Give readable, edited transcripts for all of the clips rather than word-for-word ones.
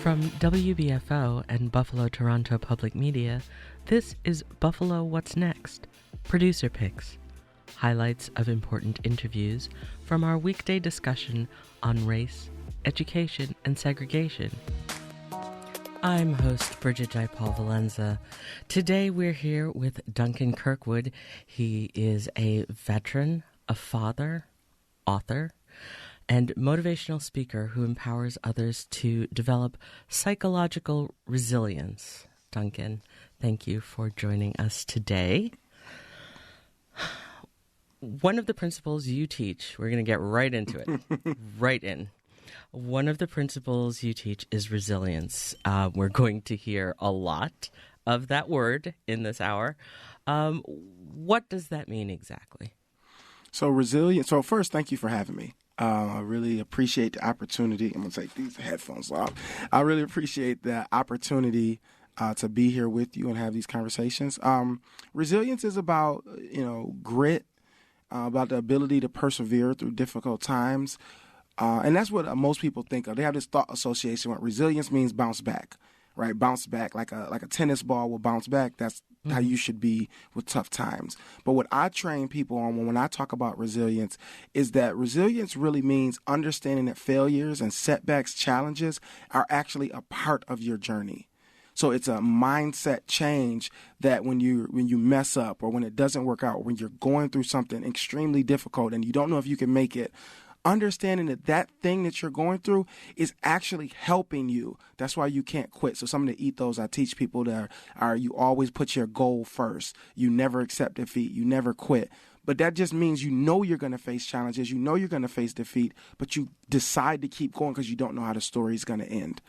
From WBFO and Buffalo Toronto Public Media, this is Buffalo What's Next, producer picks, highlights of important interviews from our weekday discussion on race, education, and segregation. I'm host Brigid Jaipaul-Valenza. Today we're here with Duncan Kirkwood. He is a veteran, a father, author, and motivational speaker who empowers others to develop psychological resilience. Duncan, thank you for joining us today. One of the principles you teach, we're going to get right into it, right in. One of the principles you teach is resilience. We're going to hear a lot of that word in this hour. What does that mean exactly? So resilience. So first, thank you for having me. I really appreciate the opportunity. I'm going to take these headphones off. I really appreciate the opportunity to be here with you and have these conversations. Resilience is about, grit, about the ability to persevere through difficult times. And that's what most people think of. They have this thought association with resilience means bounce back, right? Bounce back like a tennis ball will bounce back. That's how you should be with tough times. But what I train people on when I talk about resilience is that resilience really means understanding that failures and setbacks, challenges are actually a part of your journey. So it's a mindset change that when you mess up or when it doesn't work out, when you're going through something extremely difficult and you don't know if you can make it, understanding that thing that you're going through is actually helping you. That's why you can't quit. So some of the ethos I teach people that are you always put your goal first. You never accept defeat. You never quit. But that just means you know you're going to face challenges. You know you're going to face defeat, but you decide to keep going because you don't know how the story is going to end.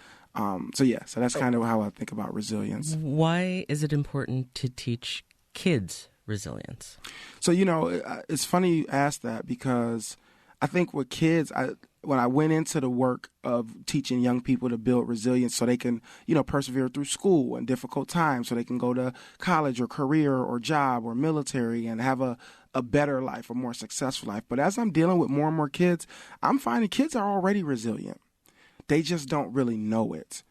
So that's kind of how I think about resilience. Why is it important to teach kids resilience? So, it's funny you ask that because I think with kids, when I went into the work of teaching young people to build resilience so they can, persevere through school and difficult times, so they can go to college or career or job or military and have a better life, a more successful life. But as I'm dealing with more and more kids, I'm finding kids are already resilient. They just don't really know it.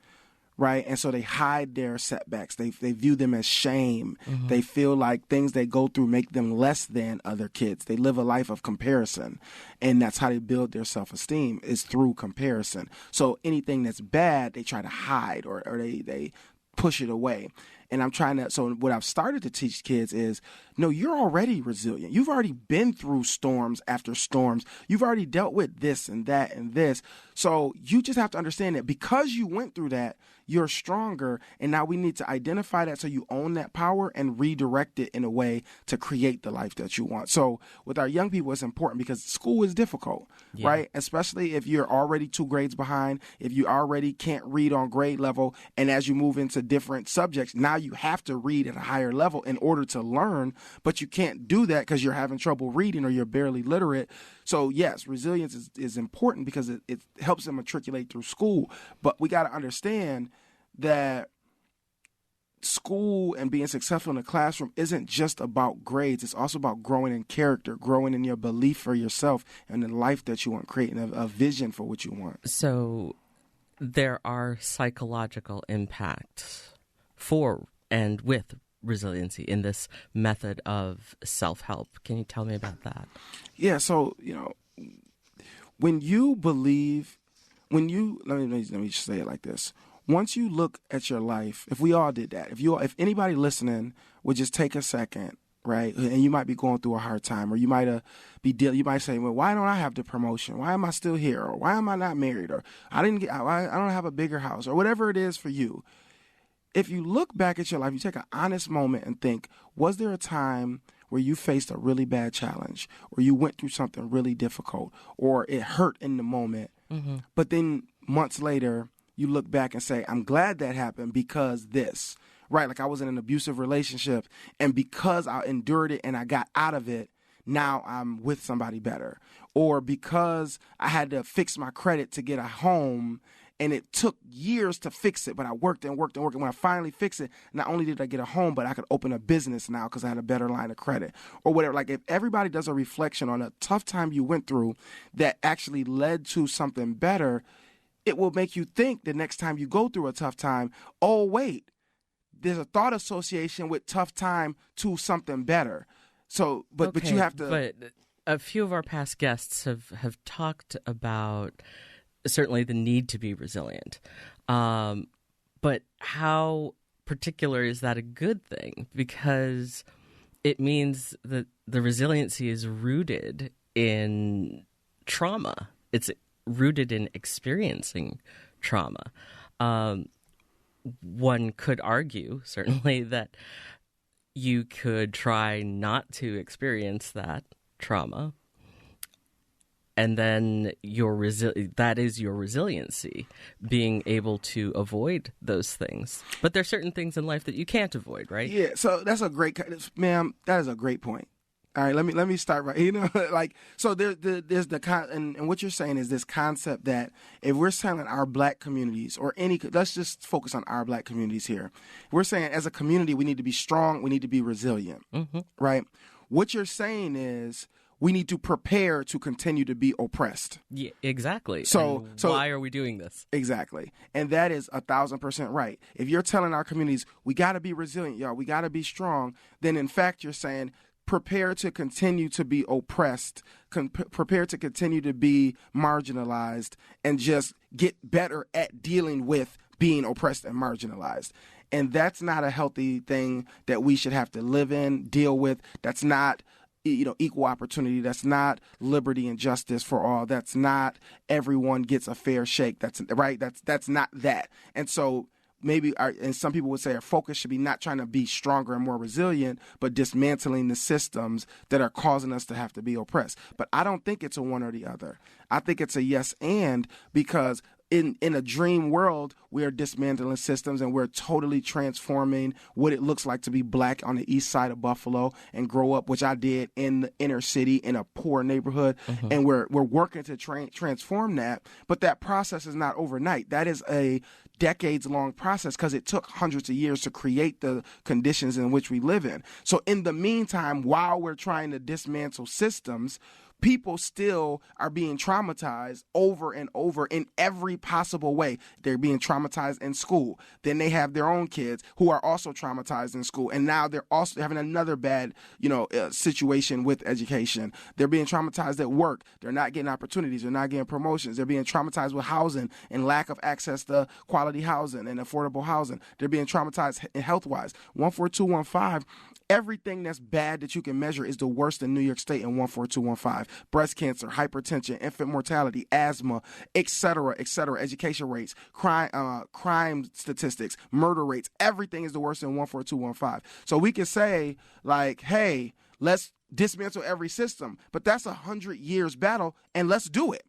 Right. And so they hide their setbacks. They view them as shame. Mm-hmm. They feel like things they go through make them less than other kids. They live a life of comparison. And that's how they build their self-esteem is through comparison. So anything that's bad, they try to hide or they push it away. And so what I've started to teach kids is, no, you're already resilient. You've already been through storms after storms. You've already dealt with this and that and this. So you just have to understand that because you went through that, you're stronger. And now we need to identify that so you own that power and redirect it in a way to create the life that you want. So with our young people, it's important because school is difficult, right? Especially if you're already 2 grades behind, if you already can't read on grade level. And as you move into different subjects, now you have to read at a higher level in order to learn, but you can't do that because you're having trouble reading or you're barely literate. So yes, resilience is important because it helps them matriculate through school. But we got to understand that school and being successful in the classroom isn't just about grades. It's also about growing in character, growing in your belief for yourself and the life that you want, creating a vision for what you want. So there are psychological impacts for and with resiliency in this method of self-help. Can you tell me about that? Yeah. So, when you believe, let me just say it like this. Once you look at your life, if we all did that, if anybody listening would just take a second, right, and you might be going through a hard time, or you might say, well, why don't I have the promotion? Why am I still here? Or why am I not married? Or I don't have a bigger house, or whatever it is for you. If you look back at your life, you take an honest moment and think, was there a time where you faced a really bad challenge, or you went through something really difficult, or it hurt in the moment, but then months later, you look back and say, I'm glad that happened because this, right? Like I was in an abusive relationship, and because I endured it and I got out of it, now I'm with somebody better. Or because I had to fix my credit to get a home, and it took years to fix it, but I worked and worked and worked. And when I finally fixed it, not only did I get a home, but I could open a business now because I had a better line of credit or whatever. Like if everybody does a reflection on a tough time you went through that actually led to something better, it will make you think the next time you go through a tough time, oh, wait, there's a thought association with tough time to something better. So, but you have to. But a few of our past guests have talked about certainly the need to be resilient. But how particular is that a good thing? Because it means that the resiliency is rooted in trauma. It's rooted in experiencing trauma. One could argue, certainly, that you could try not to experience that trauma, and then that is your resiliency, being able to avoid those things. But there's certain things in life that you can't avoid, right? Yeah, so that's a great, ma'am, that is a great point. All right, let me start right. So there's and what you're saying is this concept that if we're telling our black communities or let's just focus on our black communities here. We're saying as a community we need to be strong, we need to be resilient, right? What you're saying is we need to prepare to continue to be oppressed. Yeah, exactly. So why are we doing this? Exactly. And that is 1,000% right. If you're telling our communities, we got to be resilient, y'all, we got to be strong, then in fact you're saying prepare to continue to be oppressed, prepare to continue to be marginalized, and just get better at dealing with being oppressed and marginalized. And that's not a healthy thing that we should have to live in, deal with. That's not equal opportunity. That's not liberty and justice for all. That's not everyone gets a fair shake. That's right. That's not that. And so and some people would say our focus should be not trying to be stronger and more resilient, but dismantling the systems that are causing us to have to be oppressed. But I don't think it's a one or the other. I think it's a yes and, because in a dream world, we are dismantling systems and we're totally transforming what it looks like to be black on the east side of Buffalo and grow up, which I did in the inner city in a poor neighborhood. And we're working to transform that. But that process is not overnight. That is a decades-long process because it took hundreds of years to create the conditions in which we live in. So in the meantime, while we're trying to dismantle systems, people still are being traumatized over and over in every possible way. They're being traumatized in school. Then they have their own kids who are also traumatized in school. And now they're also having another bad, situation with education. They're being traumatized at work. They're not getting opportunities. They're not getting promotions. They're being traumatized with housing and lack of access to quality housing and affordable housing. They're being traumatized health-wise. 14215, everything that's bad that you can measure is the worst in New York State in 14215. Breast cancer, hypertension, infant mortality, asthma, et cetera, education rates, crime statistics, murder rates, everything is the worst in 14215. So we can say, like, hey, let's dismantle every system, but that's 100 years battle, and let's do it.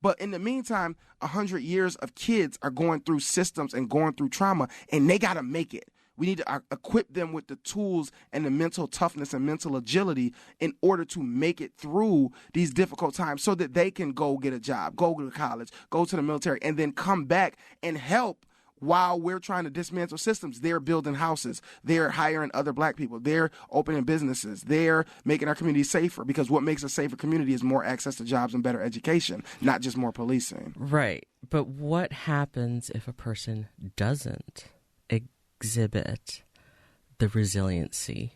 But in the meantime, 100 years of kids are going through systems and going through trauma, and they got to make it. We need to equip them with the tools and the mental toughness and mental agility in order to make it through these difficult times so that they can go get a job, go to college, go to the military, and then come back and help while we're trying to dismantle systems. They're building houses. They're hiring other black people. They're opening businesses. They're making our community safer, because what makes a safer community is more access to jobs and better education, not just more policing. Right. But what happens if a person doesn't exhibit the resiliency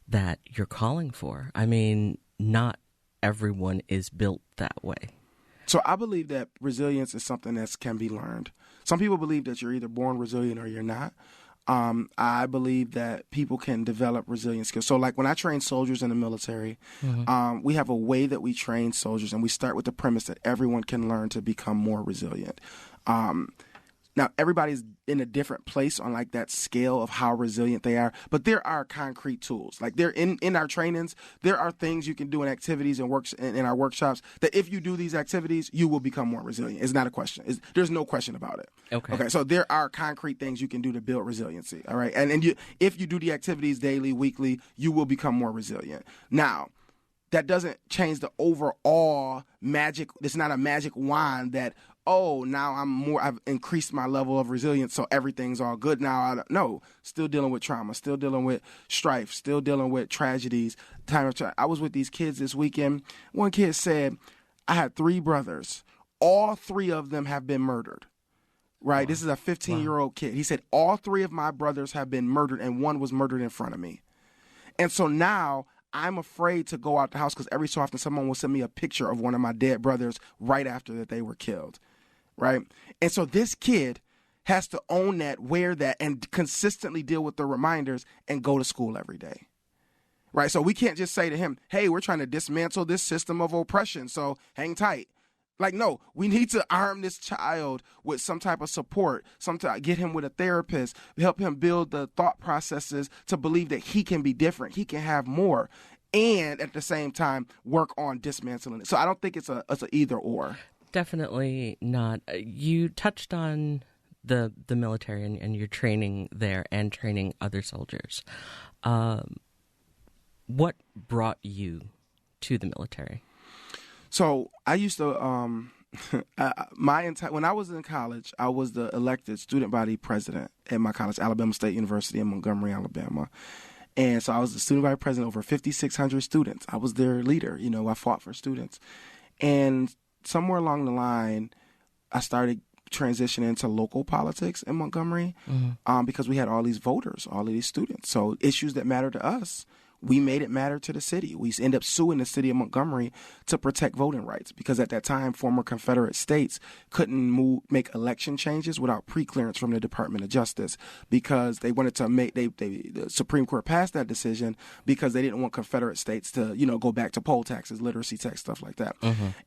that you're calling for? I mean, not everyone is built that way. So I believe that resilience is something that can be learned. Some people believe that you're either born resilient or you're not. I believe that people can develop resilient skills. So like when I train soldiers in the military, we have a way that we train soldiers, and we start with the premise that everyone can learn to become more resilient. Now, everybody's in a different place on like that scale of how resilient they are, but there are concrete tools. Like they're in our trainings, there are things you can do in activities and works in our workshops that if you do these activities, you will become more resilient. It's not a question. There's no question about it. Okay. So there are concrete things you can do to build resiliency. All right. And if you do the activities daily, weekly, you will become more resilient. Now, that doesn't change the overall magic. It's not a magic wand that, now I've increased my level of resilience, so everything's all good now. No, still dealing with trauma, still dealing with strife, still dealing with tragedies. I was with these kids this weekend. One kid said, I had 3 brothers. All 3 of them have been murdered. right? Wow. This is a 15-year-old kid. He said, all 3 of my brothers have been murdered and one was murdered in front of me. And so now I'm afraid to go out the house because every so often someone will send me a picture of one of my dead brothers right after that they were killed, right? And so this kid has to own that, wear that, and consistently deal with the reminders and go to school every day, right? So we can't just say to him, hey, we're trying to dismantle this system of oppression, so hang tight. Like, no, we need to arm this child with some type of support, get him with a therapist, help him build the thought processes to believe that he can be different, he can have more, and at the same time work on dismantling it. So I don't think it's a either or. Definitely not. You touched on the military and your training there and training other soldiers. What brought you to the military? So I used to, when I was in college, I was the elected student body president at my college, Alabama State University in Montgomery, Alabama. And so I was the student body president over 5,600 students. I was their leader. I fought for students. And somewhere along the line, I started transitioning into local politics in Montgomery because we had all these voters, all of these students. So issues that matter to us, we made it matter to the city. We ended up suing the city of Montgomery to protect voting rights because at that time, former Confederate states couldn't make election changes without pre-clearance from the Department of Justice because they wanted to the Supreme Court passed that decision because they didn't want Confederate states to, go back to poll taxes, literacy tax, stuff like that.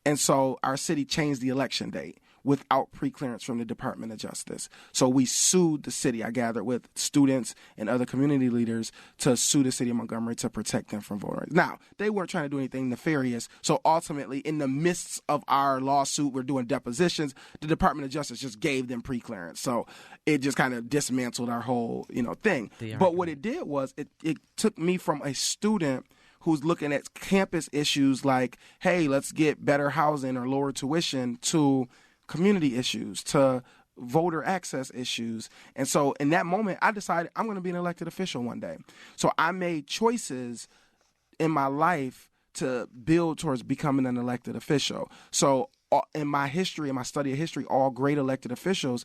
And so our city changed the election date without pre-clearance from the Department of Justice. So we sued the city. I gathered with students and other community leaders to sue the city of Montgomery to protect them from voting rights. Now, they weren't trying to do anything nefarious. So ultimately, in the midst of our lawsuit, we're doing depositions. The Department of Justice just gave them pre-clearance. So it just kind of dismantled our whole, thing. But what it did was it took me from a student who's looking at campus issues like, hey, let's get better housing or lower tuition to community issues, to voter access issues. And so in that moment, I decided I'm going to be an elected official one day. So I made choices in my life to build towards becoming an elected official. So in my history, in my study of history, all great elected officials,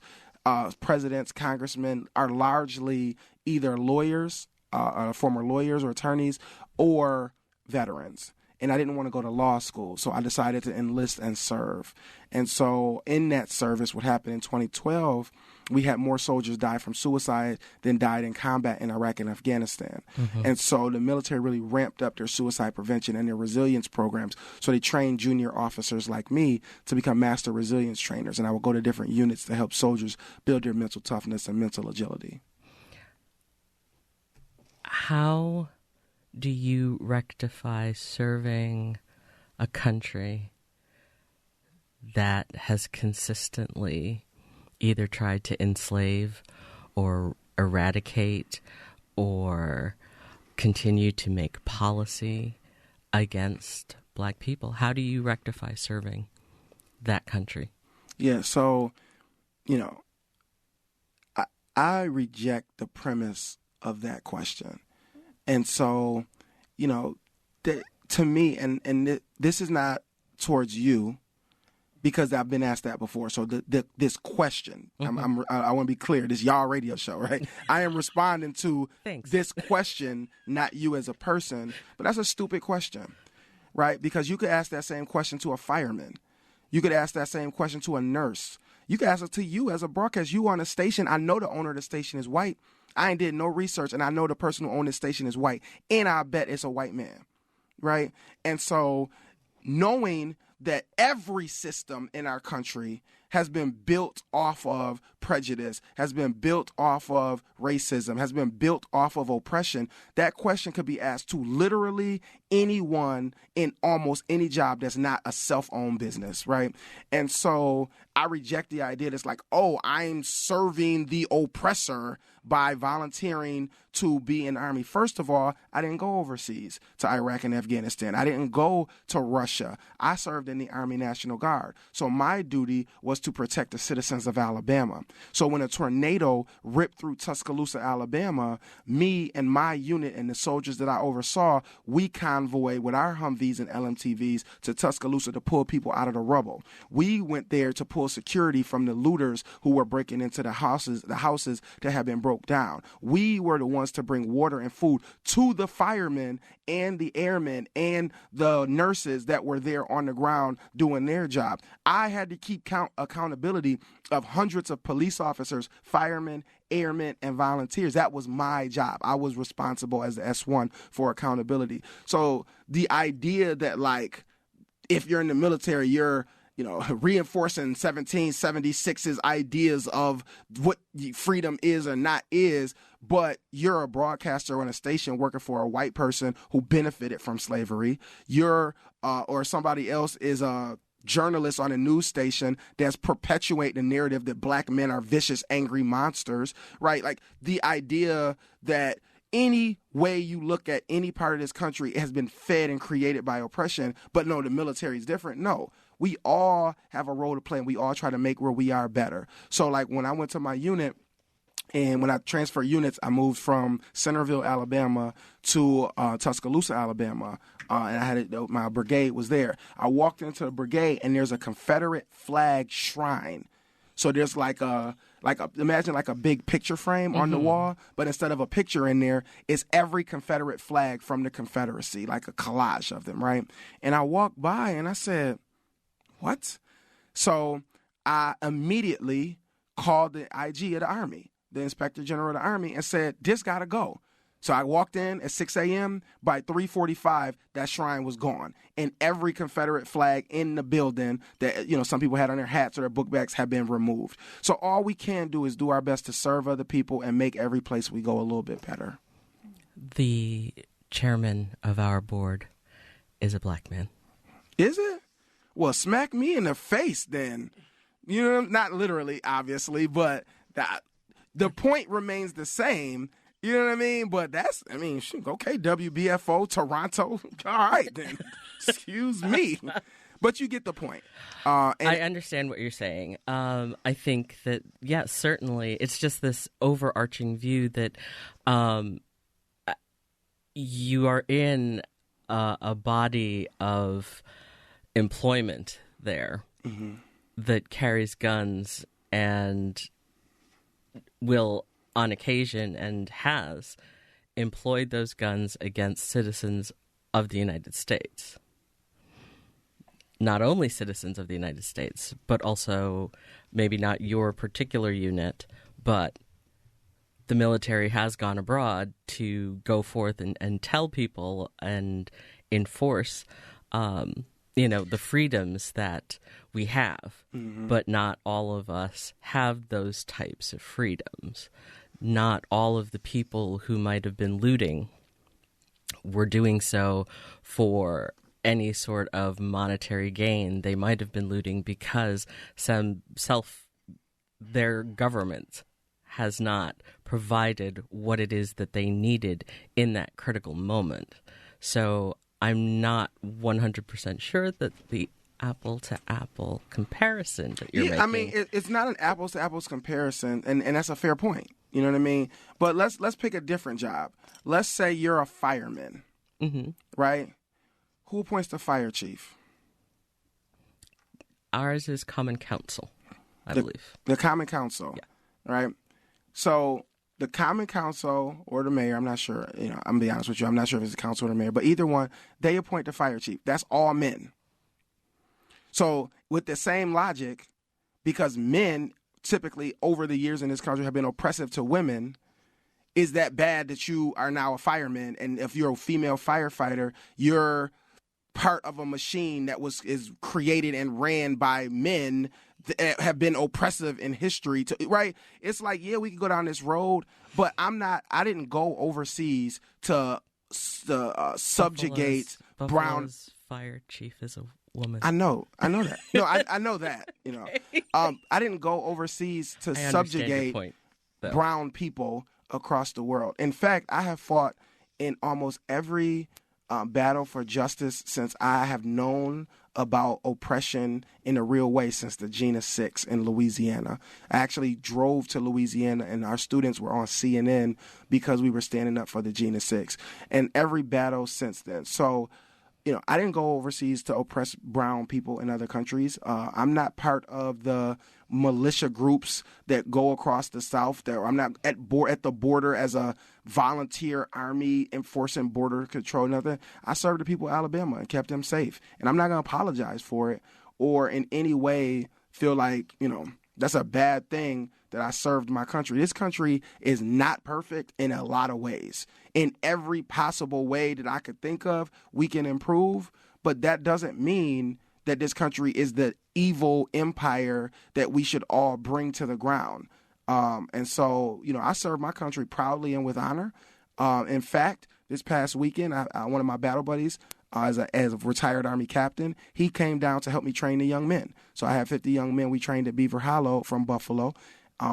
presidents, congressmen, are largely either lawyers, former lawyers or attorneys, or veterans. And I didn't want to go to law school, so I decided to enlist and serve. And so in that service, what happened in 2012, we had more soldiers die from suicide than died in combat in Iraq and Afghanistan. And so the military really ramped up their suicide prevention and their resilience programs. So they trained junior officers like me to become master resilience trainers. And I would go to different units to help soldiers build their mental toughness and mental agility. How do you rectify serving a country that has consistently either tried to enslave or eradicate or continue to make policy against Black people? How do you rectify serving that country? Yeah, so, I reject the premise of that question. And so, to me, and this is not towards you, because I've been asked that before. So this question, I want to be clear, this y'all radio show, right? I am responding to this question, not you as a person, but that's a stupid question, right? Because you could ask that same question to a fireman. You could ask that same question to a nurse. You could ask it to you as a broadcast. You on a station. I know the owner of the station is white. I ain't did no research, and I know the person who owns this station is white, and I bet it's a white man, right? And so knowing that every system in our country has been built off of prejudice, has been built off of racism, has been built off of oppression, that question could be asked to literally anyone in almost any job that's not a self-owned business, right? And so I reject the idea that's like, oh, I'm serving the oppressor by volunteering to be in the Army. First of all, I didn't go overseas to Iraq and Afghanistan. I didn't go to Russia. I served in the Army National Guard. So my duty was to protect the citizens of Alabama. So when a tornado ripped through Tuscaloosa, Alabama, me and my unit and the soldiers that I oversaw, we convoyed with our Humvees and LMTVs to Tuscaloosa to pull people out of the rubble. We went there to pull security from the looters who were breaking into the houses that had been broke down. We were the ones to bring water and food to the firemen and the airmen and the nurses that were there on the ground doing their job. I had to keep accountability of hundreds of police officers, firemen, airmen, and volunteers. That was my job. I was responsible as the S1 for accountability. So the idea that, like, if you're in the military, you're reinforcing 1776's ideas of what freedom is or not is, but you're a broadcaster on a station working for a white person who benefited from slavery. You're, or somebody else is a journalist on a news station that's perpetuating the narrative that black men are vicious, angry monsters, right? Like the idea that any way you look at any part of this country, it has been fed and created by oppression, but no, the military is different. No, we all have a role to play and we all try to make where we are better. So like when I went to my unit, and when I transferred units, I moved from Centerville, Alabama to Tuscaloosa, Alabama, and I had my brigade was there. I walked into the brigade, and there's a Confederate flag shrine. So there's imagine like a big picture frame on the wall, but instead of a picture in there, it's every Confederate flag from the Confederacy, like a collage of them, right? And I walked by, and I said, "What?" So I immediately called the IG of the Army, the Inspector General of the Army, and said, "This got to go." So I walked in at 6 a.m. By 3:45, that shrine was gone. And every Confederate flag in the building that, some people had on their hats or their book bags had been removed. So all we can do is do our best to serve other people and make every place we go a little bit better. The chairman of our board is a black man. Is it? Well, smack me in the face then. Not literally, obviously, but the point remains the same. You know what I mean? But okay, WBFO, Toronto. All right, then. Excuse me. But you get the point. I understand what you're saying. I think that, yes, certainly. It's just this overarching view that you are in a body of employment there that carries guns and will, on occasion, and has employed those guns against citizens of the United States. Not only citizens of the United States, but also maybe not your particular unit, but the military has gone abroad to go forth and tell people and enforce the freedoms that we have, but not all of us have those types of freedoms. Not all of the people who might have been looting were doing so for any sort of monetary gain. They might have been looting because their government has not provided what it is that they needed in that critical moment. So I'm not 100% sure that the apple-to-apple comparison that you're making... I mean, it's not an apples-to-apples comparison, and that's a fair point. You know what I mean? But let's pick a different job. Let's say you're a fireman, right? Who appoints the fire chief? Ours is Common Council, I believe. The Common Council, right? So the Common Council or the mayor, I'm not sure. I'm going to be honest with you. I'm not sure if it's the council or the mayor, but either one, they appoint the fire chief. That's all men. So with the same logic, because men typically over the years in this country have been oppressive to women, is that bad that you are now a fireman? And if you're a female firefighter, you're part of a machine that is created and ran by men that have been oppressive in history, right? It's like, yeah, we can go down this road, but I didn't go overseas to subjugate brown. Fire chief is a woman. I know that. No, I know that. I didn't go overseas to subjugate brown people across the world. In fact, I have fought in almost every battle for justice since I have known about oppression in a real way since the Jena 6 in Louisiana. I actually drove to Louisiana and our students were on CNN because we were standing up for the Jena 6 and every battle since then. So, I didn't go overseas to oppress brown people in other countries. I'm not part of the militia groups that go across the South. I'm not at the border as a volunteer army enforcing border control, nothing. I served the people of Alabama and kept them safe. And I'm not going to apologize for it or in any way feel like, that's a bad thing that I served my country. This country is not perfect in a lot of ways. In every possible way that I could think of, we can improve. But that doesn't mean that this country is the evil empire that we should all bring to the ground. And so, I serve my country proudly and with honor. In fact, this past weekend, one of my battle buddies, as a retired Army captain, he came down to help me train the young men. So I had 50 young men we trained at Beaver Hollow from Buffalo,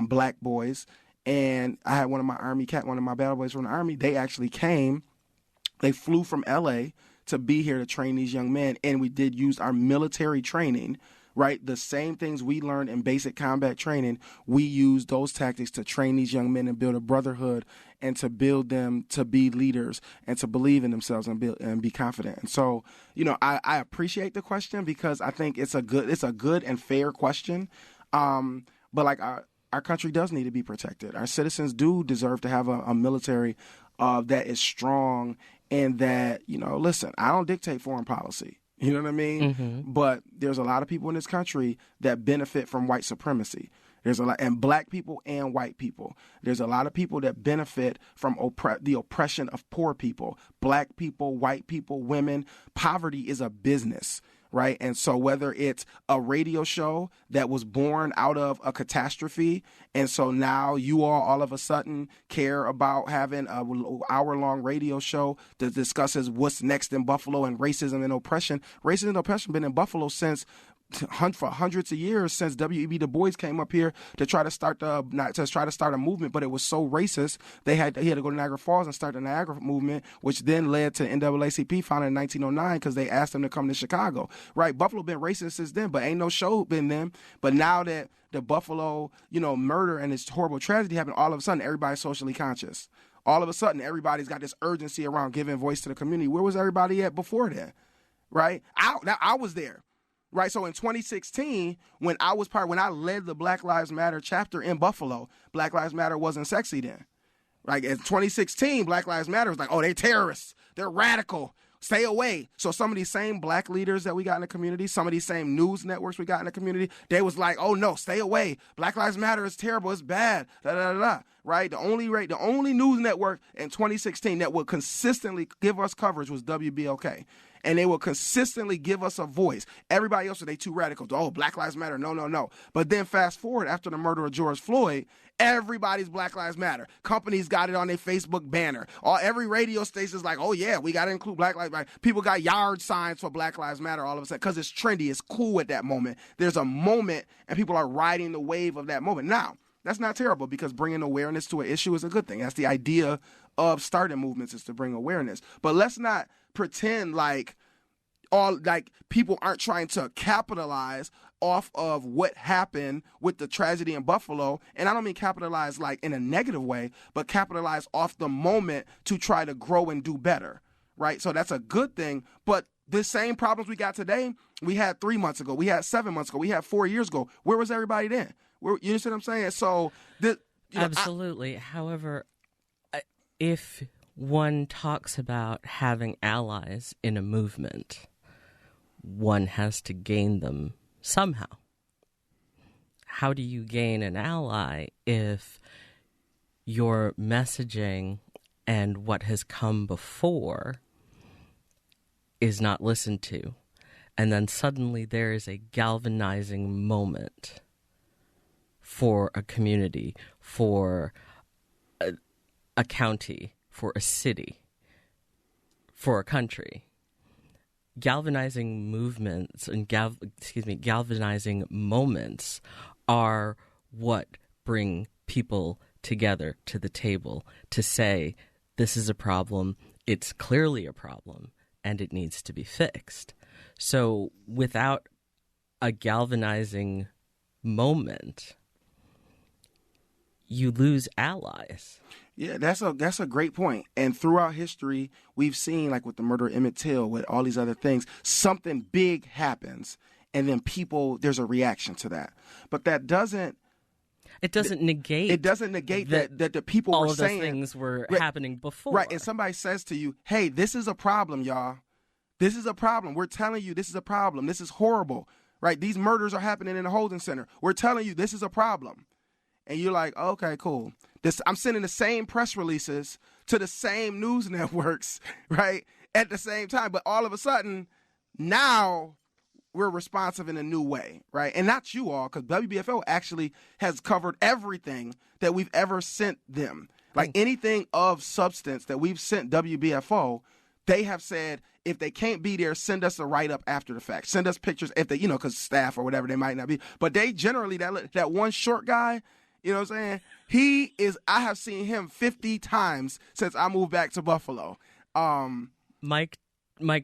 black boys. And I had one of my battle boys from the Army. They actually came. They flew from L.A. to be here to train these young men. And we did use our military training, right? The same things we learned in basic combat training, we used those tactics to train these young men and build a brotherhood and to build them to be leaders and to believe in themselves and be confident. And so, I appreciate the question because I think it's a good and fair question. But like our country does need to be protected. Our citizens do deserve to have a military that is strong and that, listen, I don't dictate foreign policy. You know what I mean? Mm-hmm. But there's a lot of people in this country that benefit from white supremacy. There's a lot, and black people and white people. There's a lot of people that benefit from the oppression of poor people, black people, white people, women. Poverty is a business, right? And so whether it's a radio show that was born out of a catastrophe, and so now you all of a sudden care about having an hour-long radio show that discusses what's next in Buffalo and racism and oppression. Racism and oppression been in Buffalo for hundreds of years since W.E.B. Du Bois came up here to try to start a movement, but it was so racist he had to go to Niagara Falls and start the Niagara movement, which then led to NAACP founded in 1909 because they asked them to come to Chicago. Right, Buffalo been racist since then, but ain't no show been then. But now that the Buffalo, murder and this horrible tragedy happened, all of a sudden everybody's socially conscious. All of a sudden everybody's got this urgency around giving voice to the community. Where was everybody at before then? Right, I was there. Right, so in 2016, when I led the Black Lives Matter chapter in Buffalo, Black Lives Matter wasn't sexy then. Like in 2016, Black Lives Matter was like, oh, they terrorists, they're radical, stay away. So some of these same black leaders that we got in the community, some of these same news networks we got in the community, they was like, oh no, stay away. Black Lives Matter is terrible, it's bad, right? The only news network in 2016 that would consistently give us coverage was WBLK. And they will consistently give us a voice. Everybody else, they too radical. Oh, Black Lives Matter. No. But then fast forward after the murder of George Floyd, everybody's Black Lives Matter. Companies got it on their Facebook banner. Every radio station is like, oh, yeah, we got to include Black Lives Matter. People got yard signs for Black Lives Matter all of a sudden because it's trendy. It's cool at that moment. There's a moment, and people are riding the wave of that moment. Now, that's not terrible because bringing awareness to an issue is a good thing. That's the idea of starting movements is to bring awareness. But let's not pretend like people aren't trying to capitalize off of what happened with the tragedy in Buffalo. And I don't mean capitalize like in a negative way, but capitalize off the moment to try to grow and do better, right? So that's a good thing. But the same problems we got today, we had 3 months ago, we had 7 months ago, we had 4 years ago. Where was everybody then? You see what I'm saying? So absolutely. However, if one talks about having allies in a movement, one has to gain them somehow. How do you gain an ally if your messaging and what has come before is not listened to? And then suddenly there is a galvanizing moment for a community, for a county, for a city, for a country. Galvanizing movements and galvanizing moments are what bring people together to the table to say, this is a problem. It's clearly a problem. and it needs to be fixed. So without a galvanizing moment, you lose allies. Yeah, that's a great point. And throughout history, we've seen, like with the murder of Emmett Till, with all these other things, something big happens, and then there's a reaction to that. But that doesn't. It doesn't negate. It doesn't negate that the people all were of saying those things were happening before. Right, and somebody says to you, "Hey, this is a problem, y'all. This is a problem. We're telling you this is a problem. This is horrible. Right? These murders are happening in the holding center. We're telling you this is a problem." And you're like, "Okay, cool. I'm sending the same press releases to the same news networks, right, at the same time. But all of a sudden, now we're responsive in a new way, right? And not you all, because WBFO actually has covered everything that we've ever sent them. Like anything of substance that we've sent WBFO, they have said, if they can't be there, send us a write-up after the fact. Send us pictures if they, because staff or whatever, they might not be. But they generally, that one short guy, you know what I'm saying? I have seen him 50 times since I moved back to Buffalo. Mike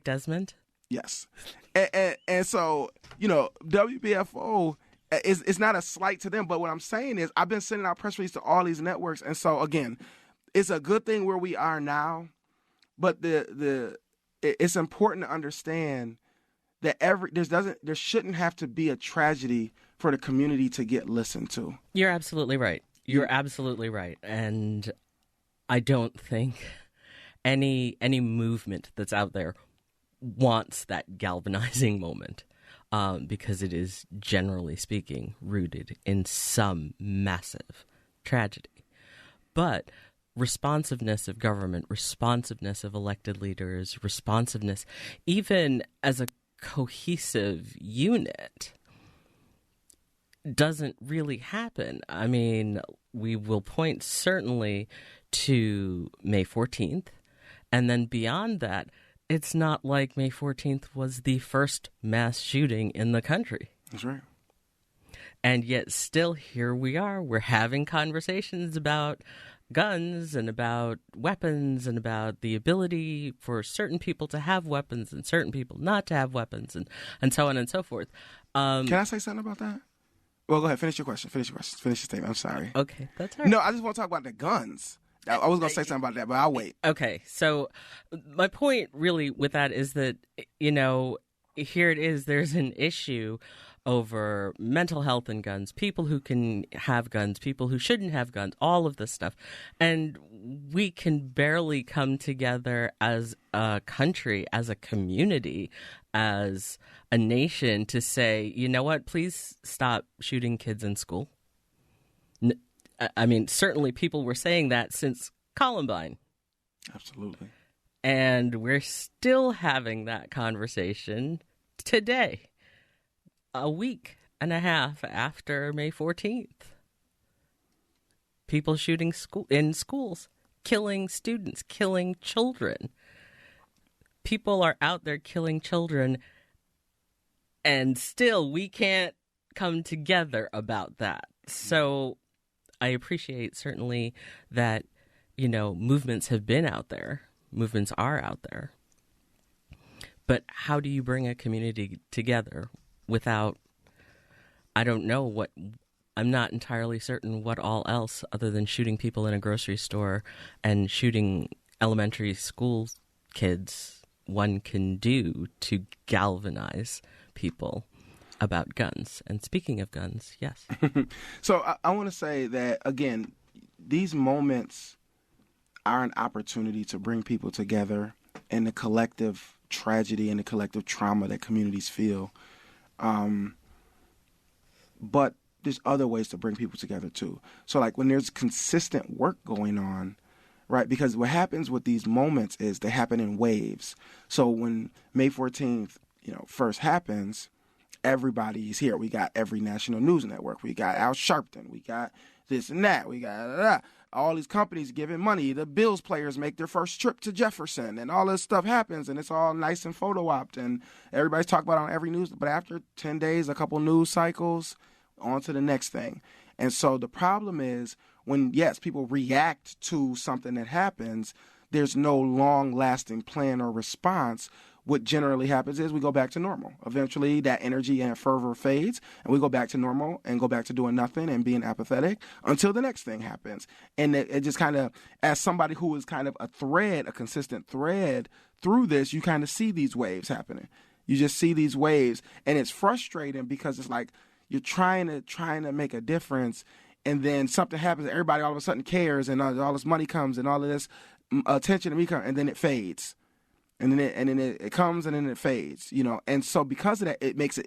Desmond? Yes. And so, WBFO, it's not a slight to them, but what I'm saying is I've been sending out press releases to all these networks. And so, again, it's a good thing where we are now, but it's important to understand that there shouldn't have to be a tragedy for the community to get listened to. You're absolutely right. You're absolutely right. And I don't think any movement that's out there wants that galvanizing moment, because it is, generally speaking, rooted in some massive tragedy. But responsiveness of government, responsiveness of elected leaders, responsiveness, even as a cohesive unit, doesn't really happen. I mean, we will point certainly to May 14th, and then beyond that, it's not like May 14th was the first mass shooting in the country. That's right. And yet still here we are. We're having conversations about guns and about weapons and about the ability for certain people to have weapons and certain people not to have weapons and so on and so forth. Can I say something about that? Well, go ahead. Finish your question. Finish your statement. I'm sorry. Okay, that's all right. No, I just want to talk about the guns. I was going to say something about that, but I'll wait. Okay, so my point really with that is that, here it is, there's an issue over mental health and guns, people who can have guns, people who shouldn't have guns, all of this stuff. And we can barely come together as a country, as a community, as a nation to say, you know what, please stop shooting kids in school. I mean, certainly people were saying that since Columbine. Absolutely. And we're still having that conversation today, a week and a half after May 14th. People shooting in schools, killing students, killing children. People are out there killing children, and still we can't come together about that. So I appreciate certainly that, movements have been out there. Movements are out there. But how do you bring a community together without, I'm not entirely certain what all else other than shooting people in a grocery store and shooting elementary school kids one can do to galvanize people about guns. And speaking of guns, yes. So I want to say that, again, these moments are an opportunity to bring people together in the collective tragedy and the collective trauma that communities feel. But there's other ways to bring people together, too. So, like, when there's consistent work going on, right, because what happens with these moments is they happen in waves. So when May 14th, first happens, everybody's here. We got every national news network. We got Al Sharpton. We got this and that. We got all these companies giving money. The Bills players make their first trip to Jefferson, and all this stuff happens, and it's all nice and photo-opped, and everybody's talking about it on every news. But after 10 days, a couple news cycles, on to the next thing. And so the problem is when, yes, people react to something that happens, there's no long-lasting plan or response, what generally happens is we go back to normal. Eventually, that energy and fervor fades, and we go back to normal and go back to doing nothing and being apathetic until the next thing happens. And it just kind of, as somebody who is kind of a consistent thread through this, you kind of see these waves happening. You just see these waves, and it's frustrating because it's like you're trying to make a difference, and then something happens, and everybody all of a sudden cares, and all this money comes, and all of this attention to me comes, and then it fades. And then it comes and then it fades, And so because of that, it makes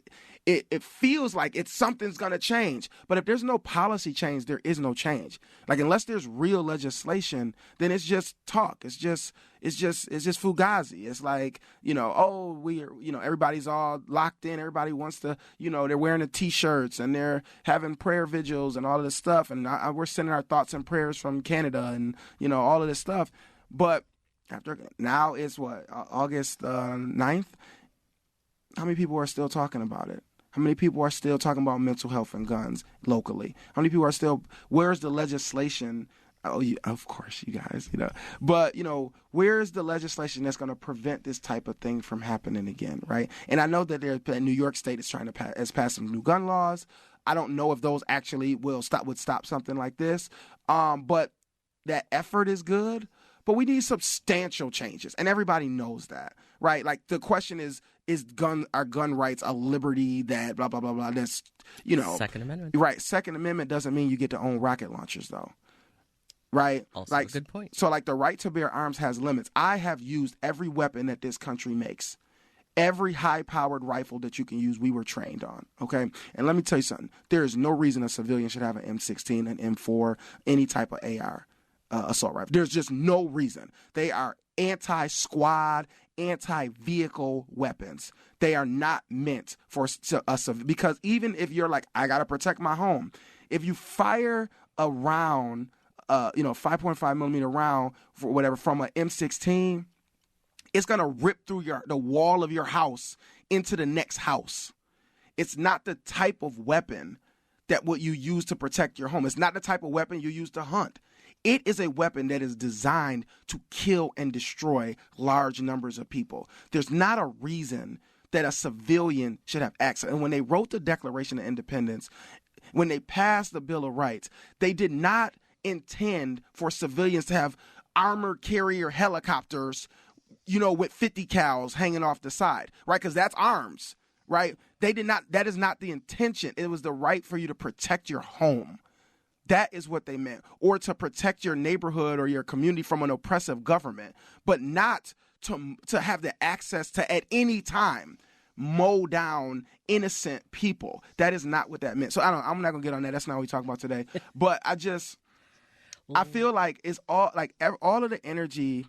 it feels like something's going to change. But if there's no policy change, there is no change. Like, unless there's real legislation, then it's just talk. It's just fugazi. It's like, everybody's all locked in. Everybody wants to, they're wearing the T-shirts and they're having prayer vigils and all of this stuff. And we're sending our thoughts and prayers from Canada and, all of this stuff. But now it's August 9th? How many people are still talking about it? How many people are still talking about mental health and guns locally? How many people are still, where's the legislation? Oh, of course, you guys, But, where's the legislation that's going to prevent this type of thing from happening again, right? And I know that New York State is trying to pass some new gun laws. I don't know if those actually would stop something like this. But that effort is good. But we need substantial changes, and everybody knows that, right? Like, the question is are gun rights a liberty that blah, blah, blah, blah, that's, Second Amendment. Right. Second Amendment doesn't mean you get to own rocket launchers, though, right? Also a good point. So, like, the right to bear arms has limits. I have used every weapon that this country makes. Every high-powered rifle that you can use, we were trained on, okay? And let me tell you something. There is no reason a civilian should have an M16, an M4, any type of AR. Assault rifle. There's just no reason. They are anti-squad, anti-vehicle weapons. They are not meant for us, because even if you're like, I got to protect my home, if you fire a round, 5.5 millimeter round for whatever from an M16, it's going to rip through the wall of your house into the next house. It's not the type of weapon that what you use to protect your home. It's not the type of weapon you use to hunt. It is a weapon that is designed to kill and destroy large numbers of people. There's not a reason that a civilian should have access. And when they wrote the Declaration of Independence, when they passed the Bill of Rights, they did not intend for civilians to have armored carrier helicopters, with 50 cals hanging off the side, right? Because that's arms, right? That is not the intention. It was the right for you to protect your home. That is what they meant, or to protect your neighborhood or your community from an oppressive government, but not to have the access to, at any time, mow down innocent people. That is not what that meant. So I'm not gonna get on that. That's not what we talk about today. But I feel like it's all of the energy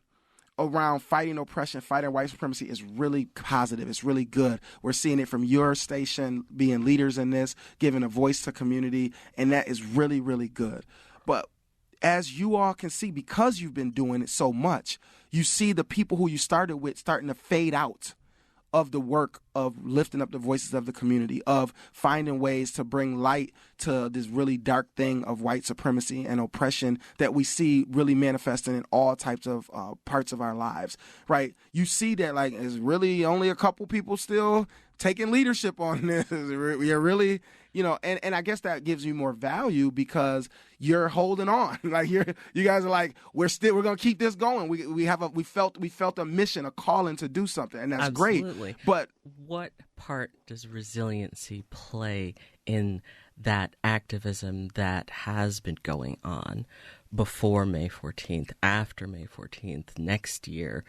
around fighting oppression, fighting white supremacy is really positive. It's really good. We're seeing it from your station, being leaders in this, giving a voice to community, and that is really, really good. But as you all can see, because you've been doing it so much, you see the people who you started with starting to fade out of the work of lifting up the voices of the community, of finding ways to bring light to this really dark thing of white supremacy and oppression that we see really manifesting in all types of parts of our lives, right? You see that, like, it's really only a couple people still taking leadership on this. You're really, and I guess that gives you more value because you're holding on. Like, you guys are like, we're going to keep this going. We felt a mission, a calling to do something, and that's Absolutely. Great. But what part does resiliency play in that activism that has been going on before May 14th, after May 14th, next year,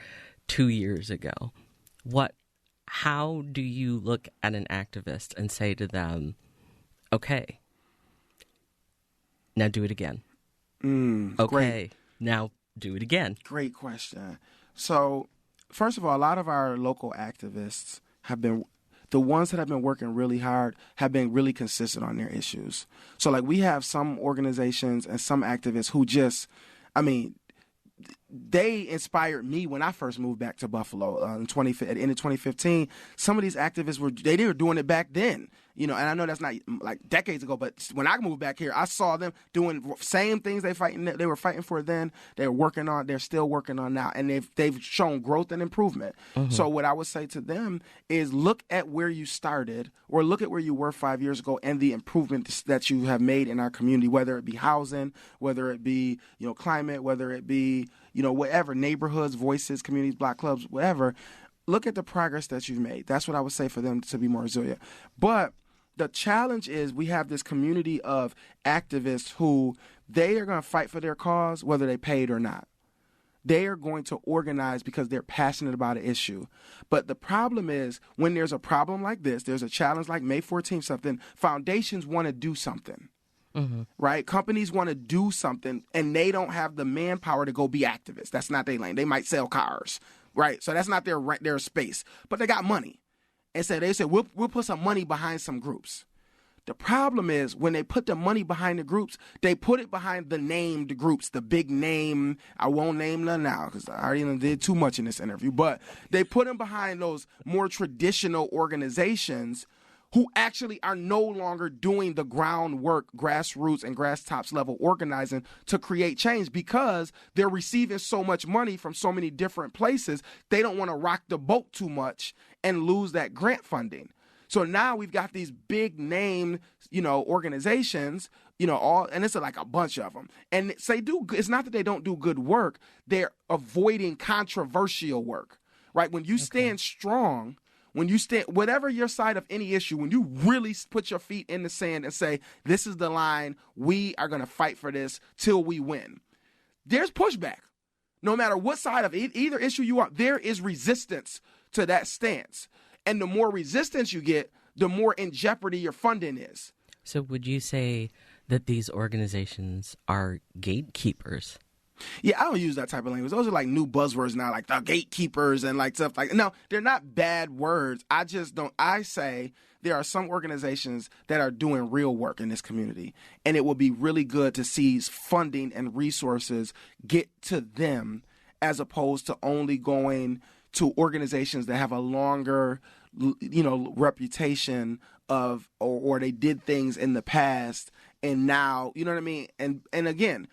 2 years ago? How do you look at an activist and say to them, okay, now do it again? Okay, great. Now do it again. Great question. So, first of all, a lot of our local activists the ones that have been working really hard have been really consistent on their issues. So, like, we have some organizations and some activists who they inspired me when I first moved back to Buffalo at the end of 2015. Some of these activists were doing it back then, And I know that's not like decades ago, but when I moved back here, I saw them doing same things they were fighting for then. They're still working on now, and they've shown growth and improvement. So what I would say to them is look at where you started, or look at where you were 5 years ago, and the improvements that you have made in our community, whether it be housing, whether it be climate, whether it be whatever, neighborhoods, voices, communities, block clubs, whatever. Look at the progress that you've made. That's what I would say for them to be more resilient. But the challenge is we have this community of activists who they are going to fight for their cause whether they paid or not. They are going to organize because they're passionate about an issue. But the problem is when there's a problem like this, there's a challenge like May 14th something, foundations want to do something. Right? Companies want to do something, and they don't have the manpower to go be activists. That's not their lane. They might sell cars, right? So that's not their space. But they got money. And so they said, we'll put some money behind some groups. The problem is when they put the money behind the groups, they put it behind the named groups, the big name. I won't name them now because I already did too much in this interview. But they put them behind those more traditional organizations who actually are no longer doing the groundwork, grassroots and grass tops level organizing to create change because they're receiving so much money from so many different places. They don't want to rock the boat too much and lose that grant funding. So now we've got these big name, organizations, and it's like a bunch of them. And it's not that they don't do good work. They're avoiding controversial work, right? When you stand strong, when you stand, whatever your side of any issue, when you really put your feet in the sand and say, this is the line, we are going to fight for this till we win, there's pushback. No matter what side of either issue you are, there is resistance to that stance. And the more resistance you get, the more in jeopardy your funding is. So would you say that these organizations are gatekeepers? Yeah, I don't use that type of language. Those are like new buzzwords now, like the gatekeepers and like stuff like, no, they're not bad words. I say there are some organizations that are doing real work in this community, and it will be really good to see funding and resources get to them as opposed to only going to organizations that have a longer, reputation of, or they did things in the past and now, you know what I mean? And again,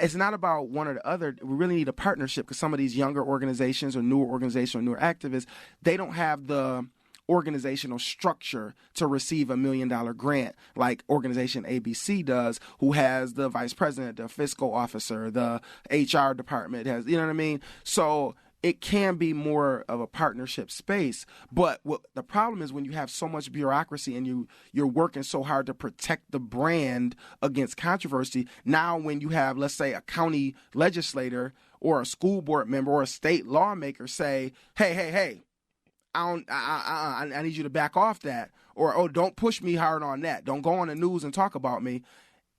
it's not about one or the other. We really need a partnership because some of these younger organizations or newer organizations or newer activists, they don't have the organizational structure to receive $1 million grant like organization ABC does, who has the vice president, the fiscal officer, the HR department has, you know what I mean? So it can be more of a partnership space. But what the problem is when you have so much bureaucracy and you're working so hard to protect the brand against controversy. Now when you have, let's say, a county legislator or a school board member or a state lawmaker say, hey, I need you to back off that, or don't push me hard on that. Don't go on the news and talk about me.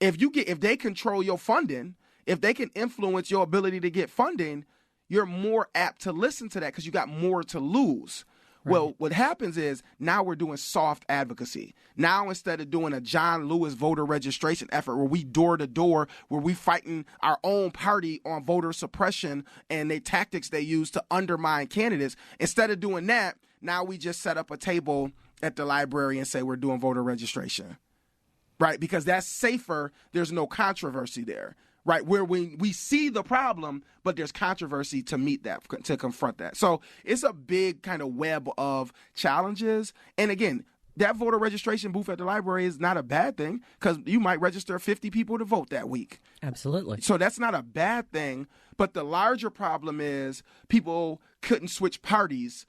If they control your funding, if they can influence your ability to get funding, you're more apt to listen to that because you got more to lose. Right. Well, what happens is now we're doing soft advocacy. Now instead of doing a John Lewis voter registration effort where we door to door, where we fighting our own party on voter suppression and the tactics they use to undermine candidates, instead of doing that, now we just set up a table at the library and say we're doing voter registration, right? Because that's safer. There's no controversy there. Right, where we see the problem, but there's controversy to meet that, to confront that. So it's a big kind of web of challenges. And again, that voter registration booth at the library is not a bad thing because you might register 50 people to vote that week. Absolutely. So that's not a bad thing. But the larger problem is people couldn't switch parties.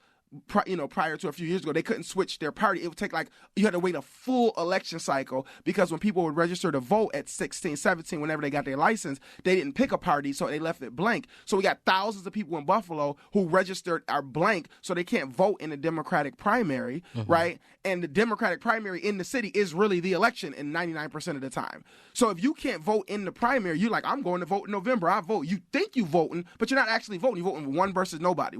Prior to a few years ago, they couldn't switch their party. It would take you had to wait a full election cycle because when people would register to vote at 16, 17, whenever they got their license, they didn't pick a party, so they left it blank. So we got thousands of people in Buffalo who registered are blank, so they can't vote in the Democratic primary, right? And the Democratic primary in the city is really the election in 99% of the time. So if you can't vote in the primary, you're like, I'm going to vote in November. I vote. You think you voting, but you're not actually voting. You're voting one versus nobody,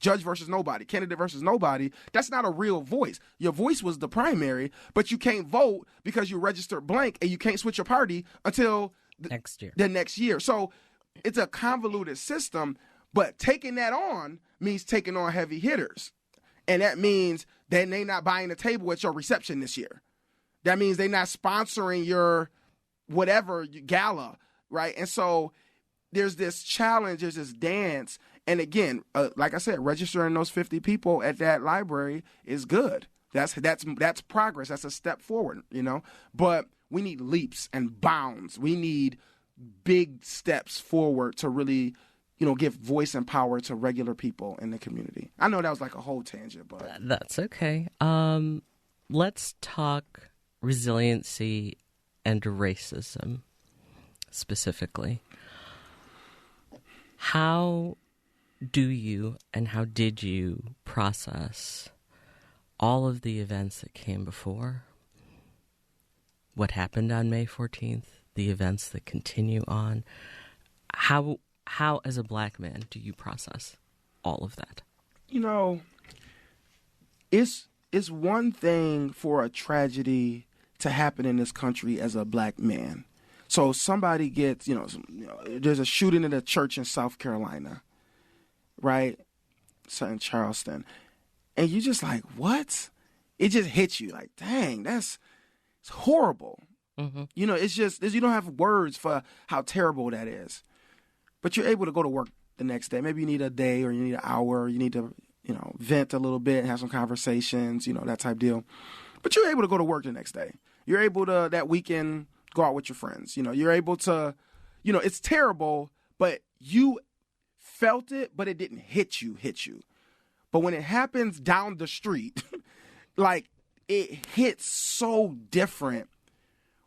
judge versus nobody. Candidate versus nobody. That's not a real voice. Your voice was the primary, but you can't vote because you registered blank and you can't switch your party until the next year. So it's a convoluted system, but taking that on means taking on heavy hitters. And that means that they not buying the table at your reception this year. That means they not sponsoring your whatever gala, right? And so there's this challenge, there's this dance. And again, like I said, registering those 50 people at that library is good. That's progress. That's a step forward, But we need leaps and bounds. We need big steps forward to really, give voice and power to regular people in the community. I know that was like a whole tangent, but that's okay. Let's talk resiliency and racism specifically. How do you and how did you process all of the events that came before? What happened on May 14th? The events that continue on? How as a Black man do you process all of that? It's one thing for a tragedy to happen in this country as a Black man. So somebody gets, there's a shooting at a church in South Carolina, right? So in Charleston. And you just like, what? It just hits you like, dang, it's horrible. Mm-hmm. It's just, you don't have words for how terrible that is. But you're able to go to work the next day. Maybe you need a day or you need an hour. Or you need to, vent a little bit and have some conversations, that type deal. But you're able to go to work the next day. You're able to, that weekend, go out with your friends. You're able to, it's terrible, but you felt it, but it didn't hit you. But when it happens down the street, like it hits so different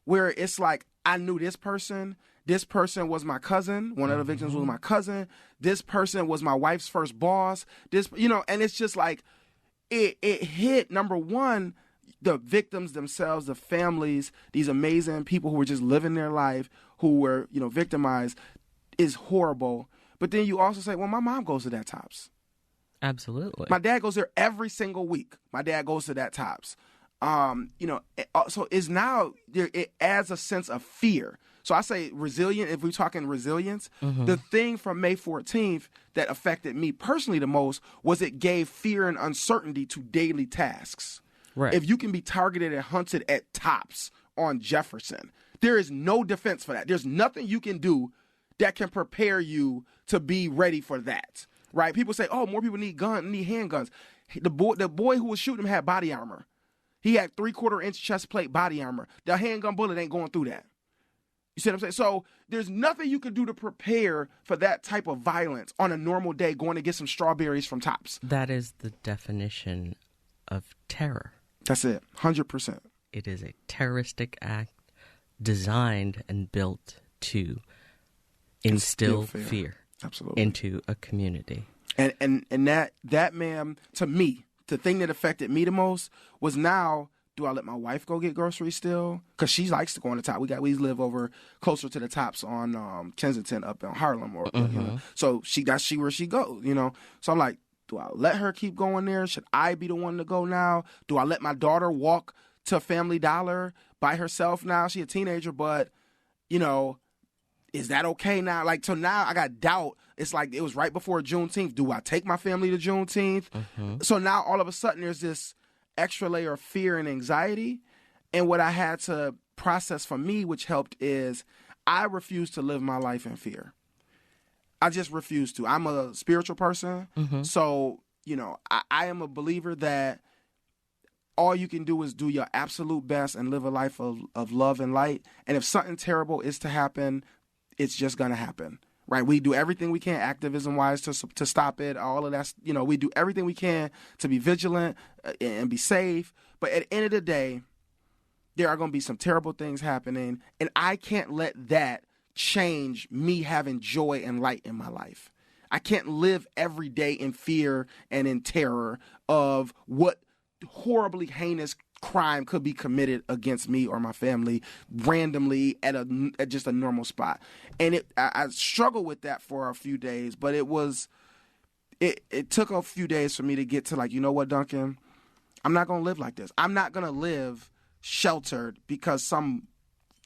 where it's like, I knew this person was my cousin. One of the victims was my cousin. This person was my wife's first boss. And it's just like, it hit, number one, the victims themselves, the families, these amazing people who were just living their life, who were, victimized, is horrible. But then you also say, well, my mom goes to that Tops. Absolutely. My dad goes there every single week. My dad goes to that Tops. So it's now, it adds a sense of fear. So I say resilient, if we're talking resilience, the thing from May 14th that affected me personally the most was it gave fear and uncertainty to daily tasks. Right. If you can be targeted and hunted at Tops on Jefferson, there is no defense for that. There's nothing you can do that can prepare you to be ready for that. Right? People say, oh, more people need handguns. The boy who was shooting him had body armor. He had 3/4-inch chest plate body armor. The handgun bullet ain't going through that. You see what I'm saying? So there's nothing you can do to prepare for that type of violence on a normal day going to get some strawberries from Tops. That is the definition of terror. That's it, 100%. It is a terroristic act designed and built to instill fear. Absolutely. Into a community. And that, ma'am, to me, the thing that affected me the most was now, do I let my wife go get groceries still? Because she likes to go on the Top. We live over closer to the Tops on Kensington up in Harlem. So that's where she goes, So I'm like, do I let her keep going there? Should I be the one to go now? Do I let my daughter walk to Family Dollar by herself now? She a teenager, but, is that okay now? Like, so now I got doubt. It's like it was right before Juneteenth. Do I take my family to Juneteenth? So now all of a sudden there's this extra layer of fear and anxiety. And what I had to process for me, which helped, is I refuse to live my life in fear. I just refuse to. I'm a spiritual person. So, I am a believer that all you can do is do your absolute best and live a life of love and light. And if something terrible is to happen, it's just going to happen, right? We do everything we can activism-wise to stop it. All of that, we do everything we can to be vigilant and be safe. But at the end of the day, there are going to be some terrible things happening, and I can't let that change me having joy and light in my life. I can't live every day in fear and in terror of what horribly heinous crime could be committed against me or my family randomly at just a normal spot. And I struggled with that for a few days, but it took a few days for me to get to like, you know what, Duncan, I'm not going to live like this. I'm not going to live sheltered because some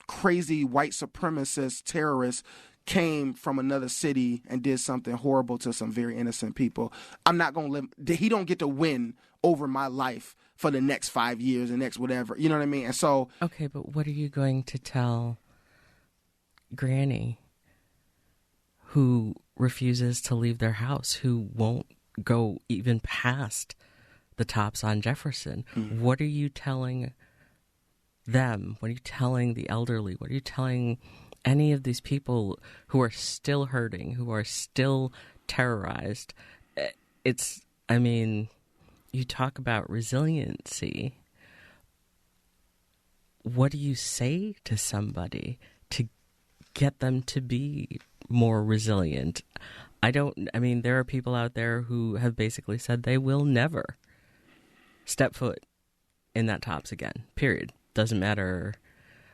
crazy white supremacist terrorist came from another city and did something horrible to some very innocent people. I'm not going to live. He don't get to win over my life for the next 5 years and next whatever. You know what I mean? And so, okay, but what are you going to tell Granny who refuses to leave their house, who won't go even past the tops on Jefferson? Mm-hmm. What are you telling them? What are you telling the elderly? What are you telling any of these people who are still hurting, who are still terrorized? I mean, you talk about resiliency. What do you say to somebody to get them to be more resilient? There are people out there who have basically said they will never step foot in that tops again, period. Doesn't matter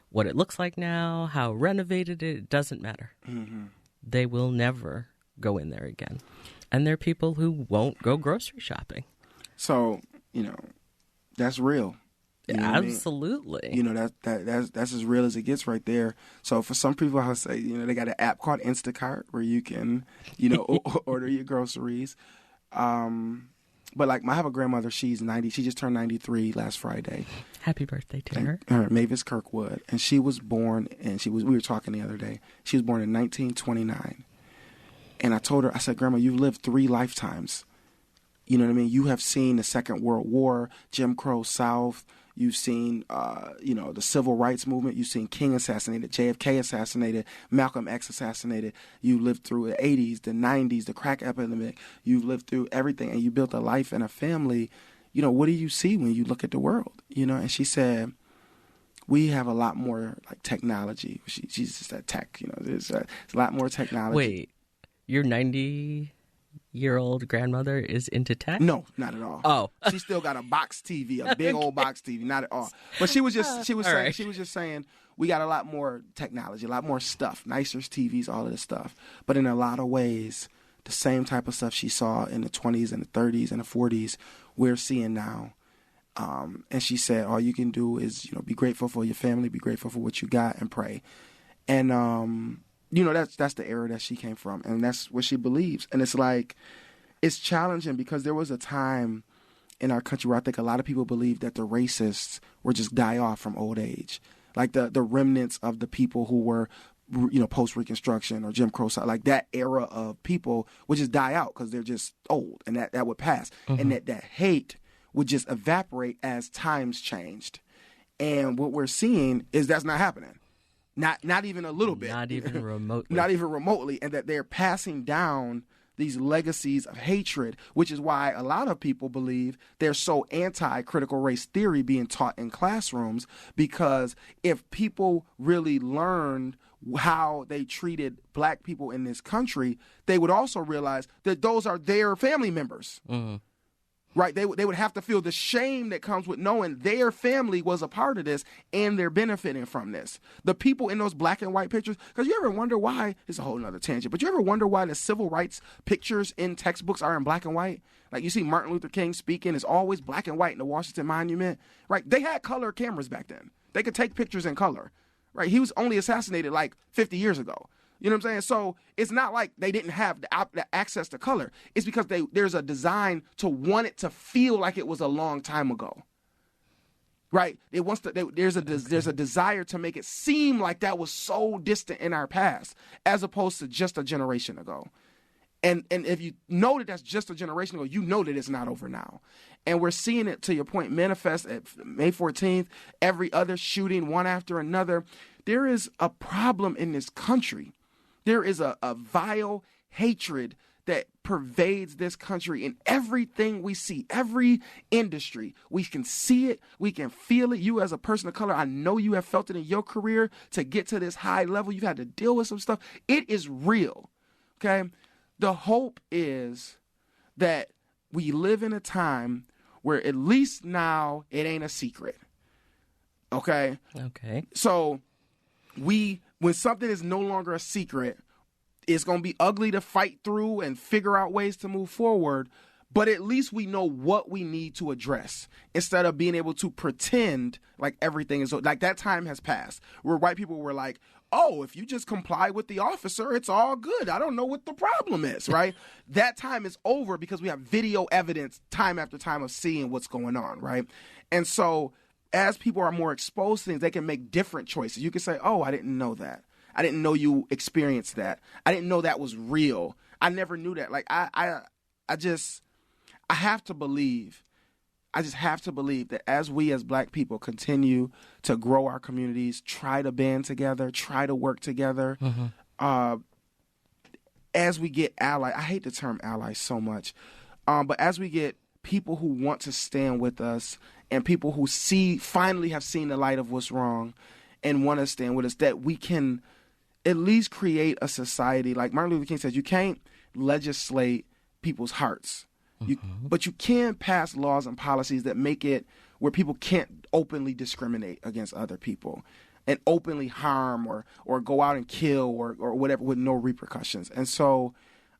what it looks like now, how renovated it doesn't matter. Mm-hmm. They will never go in there again. And there are people who won't go grocery shopping. So, that's real. You know Absolutely. I mean? That's as real as it gets right there. So for some people, I'll say, they got an app called Instacart where you can, order your groceries. But like, I have a grandmother, she's 90. She just turned 93 last Friday. Happy birthday to her. Mavis Kirkwood. And she was born, we were talking the other day, she was born in 1929. And I told her, I said, Grandma, you've lived 3 lifetimes. You know what I mean? You have seen the Second World War, Jim Crow South. You've seen, the Civil Rights Movement. You've seen King assassinated, JFK assassinated, Malcolm X assassinated. You lived through the 80s, the 90s, the crack epidemic. You've lived through everything, and you built a life and a family. What do you see when you look at the world? And she said, we have a lot more, like, technology. She's just that tech, there's a lot more technology. Wait, your 90-year-old grandmother is into tech? No, not at all. Oh. She still got a box TV, a big old box TV, not at all. But she was just saying we got a lot more technology, a lot more stuff, nicer TVs, all of this stuff. But in a lot of ways, the same type of stuff she saw in the 20s and the 30s and the 40s, we're seeing now. And she said, all you can do is, be grateful for your family, be grateful for what you got, and pray. And that's the era that she came from, and that's what she believes. And it's like, it's challenging because there was a time in our country where I think a lot of people believed that the racists were just die off from old age. Like the remnants of the people who were, post-Reconstruction or Jim Crow, like that era of people would just die out because they're just old, and that would pass. Mm-hmm. And that hate would just evaporate as times changed. And what we're seeing is that's not happening. Not even a little bit. Not even remotely. Not even remotely. And that they're passing down these legacies of hatred, which is why a lot of people believe they're so anti-critical race theory being taught in classrooms, because if people really learned how they treated black people in this country, they would also realize that those are their family members. Mm-hmm. Right, they would have to feel the shame that comes with knowing their family was a part of this and they're benefiting from this. The people in those black and white pictures, because you ever wonder why, it's a whole nother tangent, but you ever wonder why the civil rights pictures in textbooks are in black and white? Like you see Martin Luther King speaking, it's always black and white in the Washington Monument. Right, they had color cameras back then. They could take pictures in color. Right, he was only assassinated like 50 years ago. You know what I'm saying? So it's not like they didn't have the access to color. It's because there's a design to want it to feel like it was a long time ago. Right? It wants to. There's a desire to make it seem like that was so distant in our past, as opposed to just a generation ago. And if you know that that's just a generation ago, you know that it's not over now. And we're seeing it, to your point, manifest at May 14th, every other shooting, one after another. There is a problem in this country. There is a vile hatred that pervades this country in everything we see, every industry. We can see it. We can feel it. You as a person of color, I know you have felt it in your career to get to this high level. You've had to deal with some stuff. It is real, okay? The hope is that we live in a time where at least now it ain't a secret, okay? Okay. So when something is no longer a secret, it's going to be ugly to fight through and figure out ways to move forward, but at least we know what we need to address instead of being able to pretend like everything is, like that time has passed where white people were like, oh, if you just comply with the officer, it's all good. I don't know what the problem is, right? That time is over because we have video evidence time after time of seeing what's going on, right? And so as people are more exposed to things, they can make different choices. You can say, oh, I didn't know that. I didn't know you experienced that. I didn't know that was real. I never knew that. Like, I have to believe that as we as Black people continue to grow our communities, try to band together, try to work together, as we get allies, I hate the term allies so much, but as we get people who want to stand with us and people who finally have seen the light of what's wrong and want to stand with us, that we can at least create a society. Like Martin Luther King says, you can't legislate people's hearts. But you can pass laws and policies that make it where people can't openly discriminate against other people and openly harm or go out and kill or whatever with no repercussions. And so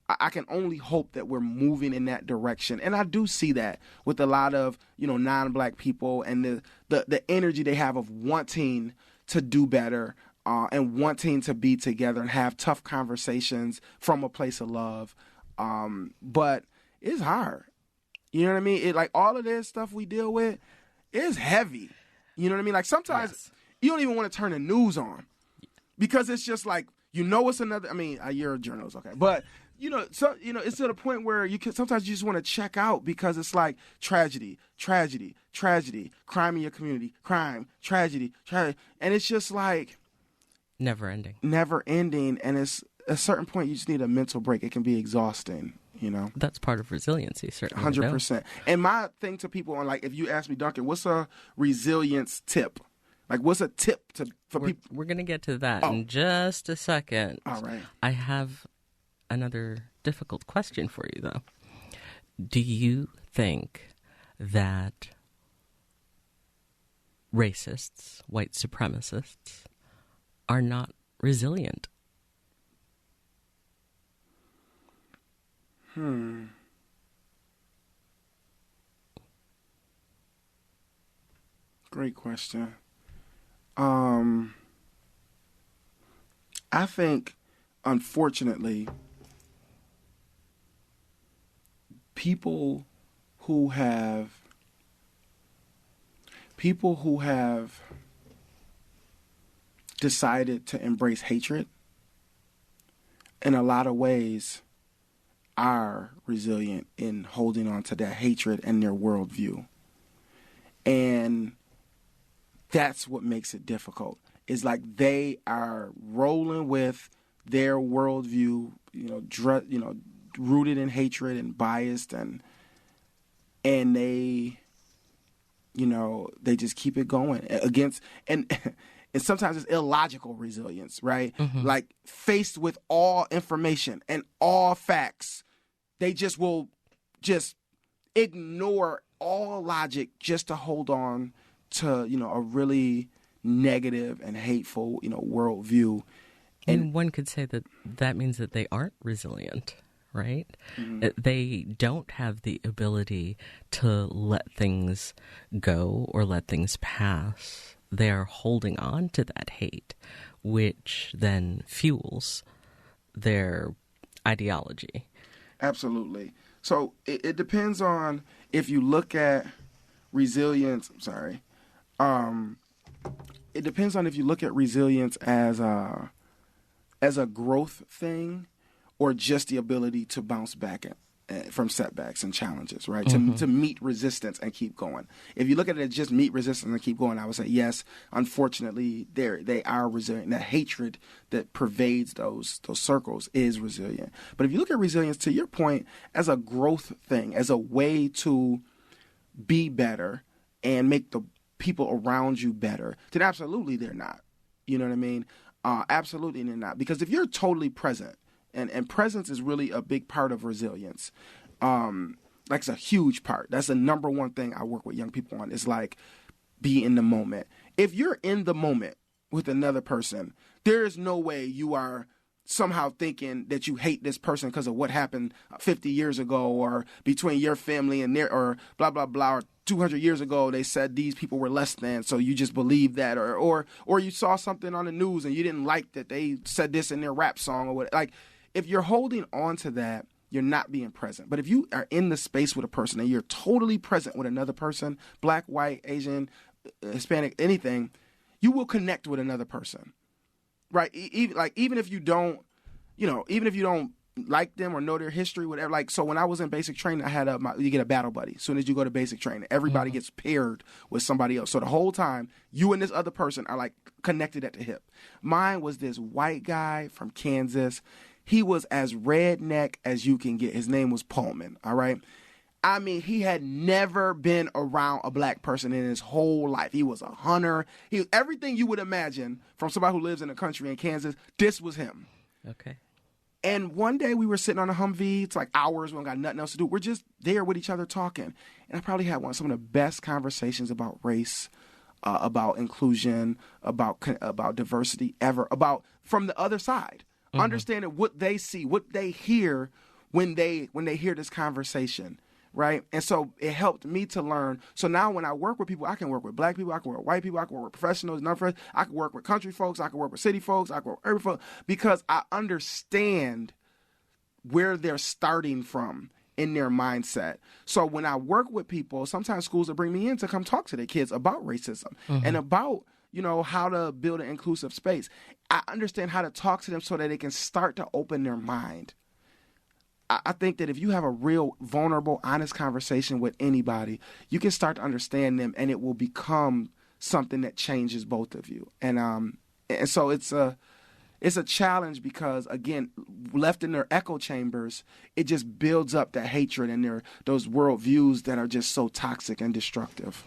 I can only hope that we're moving in that direction. And I do see that with a lot of, non-Black people and the energy they have of wanting to do better and wanting to be together and have tough conversations from a place of love. But it's hard. You know what I mean? Like all of this stuff we deal with is heavy. You know what I mean? Like sometimes you don't even want to turn the news on because it's just like, it's another, you're a journalist, okay. But, it's to the point where sometimes you just want to check out because it's like tragedy, crime in your community, crime, tragedy. And it's just like never ending. And it's at a certain point you just need a mental break. It can be exhausting. That's part of resiliency, certainly. 100%. And my thing to people on, like, if you ask me, Duncan, what's a resilience tip? Like, what's a tip for people? We're going to get to that in just a second. All right. I have another difficult question for you, though. Do you think that racists, white supremacists, are not resilient? Great question. I think, unfortunately, people who have decided to embrace hatred, in a lot of ways, are resilient in holding on to that hatred and their worldview. And that's what makes it difficult. Is like they are rolling with their worldview, rooted in hatred and biased, and they, they just keep it going against, and sometimes it's illogical resilience, right? Like faced with all information and all facts, they just will just ignore all logic just to hold on to, a really negative and hateful, worldview. And one could say that means that they aren't resilient, right? They don't have the ability to let things go or let things pass. They are holding on to that hate, which then fuels their ideology. Absolutely. So it depends on if you look at resilience. It depends on if you look at resilience as a growth thing or just the ability to bounce back from setbacks and challenges, right? To meet resistance and keep going. If you look at it as just meet resistance and keep going, I would say yes. Unfortunately, they are resilient. That hatred that pervades those circles is resilient. But if you look at resilience, to your point, as a growth thing, as a way to be better and make the people around you better, then absolutely they're not. You know what I mean? Absolutely they're not. Because if you're totally present, and presence is really a big part of resilience. Like it's a huge part. That's the number one thing I work with young people on is like be in the moment. If you're in the moment with another person, there is no way you are somehow thinking that you hate this person because of what happened 50 years ago or between your family and their, or blah, blah, blah, or 200 years ago they said these people were less than, so you just believe that, or you saw something on the news and you didn't like that they said this in their rap song or what. Like, if you're holding on to that, you're not being present. But if you are in the space with a person and you're totally present with another person, black, white, Asian, Hispanic, anything, you will connect with another person, right? Even if you don't, even if you don't like them or know their history, whatever. Like, so when I was in basic training, I had you get a battle buddy. As soon as you go to basic training, everybody gets paired with somebody else. So the whole time, you and this other person are like connected at the hip. Mine was this white guy from Kansas. He was as redneck as you can get. His name was Pullman, all right? I mean, he had never been around a black person in his whole life. He was a hunter. He was everything you would imagine from somebody who lives in the country in Kansas. This was him. Okay. And one day we were sitting on a Humvee. It's like hours. We don't got nothing else to do. We're just there with each other talking. And I probably had some of the best conversations about race, about inclusion, about diversity ever, about from the other side. Understanding what they see, what they hear when they hear this conversation, right? And so it helped me to learn. So now when I work with people, I can work with black people, I can work with white people, I can work with professionals, non-professionals, I can work with country folks, I can work with city folks, I can work with every folks, because I understand where they're starting from in their mindset. So when I work with people, sometimes schools will bring me in to come talk to their kids about racism and about how to build an inclusive space. I understand how to talk to them so that they can start to open their mind. I think that if you have a real vulnerable, honest conversation with anybody, you can start to understand them, and it will become something that changes both of you. And so it's a challenge because, again, left in their echo chambers, it just builds up that hatred and those worldviews that are just so toxic and destructive.